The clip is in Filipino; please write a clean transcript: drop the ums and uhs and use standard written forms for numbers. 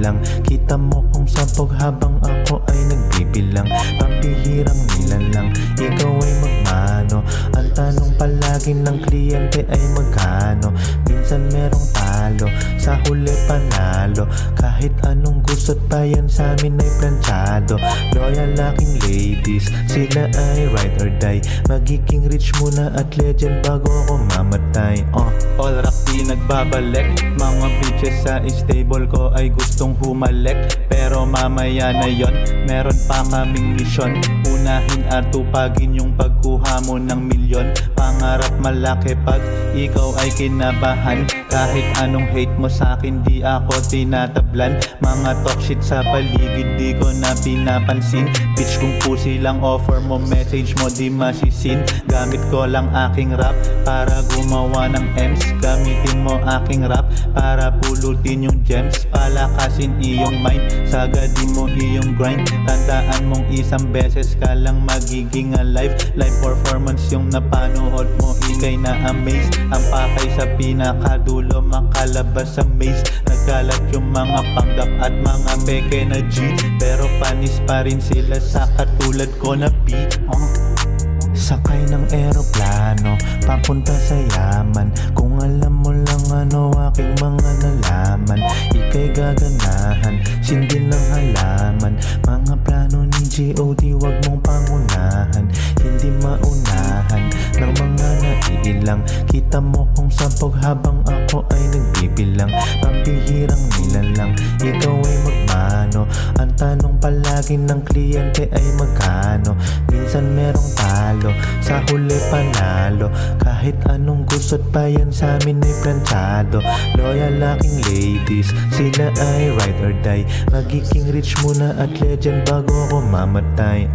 lang. Kita mo kung sabog habang ako ay nagbibilang. Pambihirang nilalang, ikaw ay magmano. Ang tanong palagi ng kliyente ay magkano. Minsan merong talo, sa huli panalo. Kahit anong gusto't pa yan sa amin ay planchado. Loyal aking ladies, sila ay ride or die. Magiging rich muna at legend bago ako mamatay. All rock di nagbabalik. Mga bitches sa stable ko ay gustong humalik. Pero mamaya na yon, meron pa kaming misyon. Unahin at tupagin yung pagkuha mo ng milyon. Pangarap malaki pag ikaw ay kinabahan. Kahit anong hate mo sa'kin di ako tinatablan. Mga talk shit sa paligid di ko na pinapansin. Bitch kung pusi lang offer mo, message mo di masisin. Gamit ko lang aking rap para gumawa ng M's. Gamitin mo aking rap para pulutin yung gems. Palakasin iyong mind, sagadin mo iyong grind. Tandaan mong isang beses ka lang magiging alive. Live performance yung napanood mo, ikay na-amaze. Ang pakay sa pinakadulo, makalabas sa maze. Nagkalat yung mga panggap at mga peke na G. Pero panis pa rin sila sa katulad ko na P. Sakay ng eroplano, papunta sa yaman. Kung alam mo lang ano aking mga nalaman, ika'y gaganahan, sindin ng halaman. Mga plano ni G.O.D. wag mong pangunahan. Hindi maunahan ng mga naiilang. Kita mo kung sabog habang ako ay nagbibilang. Pambihirang nilalang, ikaw ay magmano. Ang tanong palagi ng kliyente ay magkano. Minsan merong talo, sa huli panalo. Kahit anong gusto't pa yan sa amin ay planchado. Loyal aking ladies, sila ay ride or die. Magiging rich muna at legend bago ako mamatay.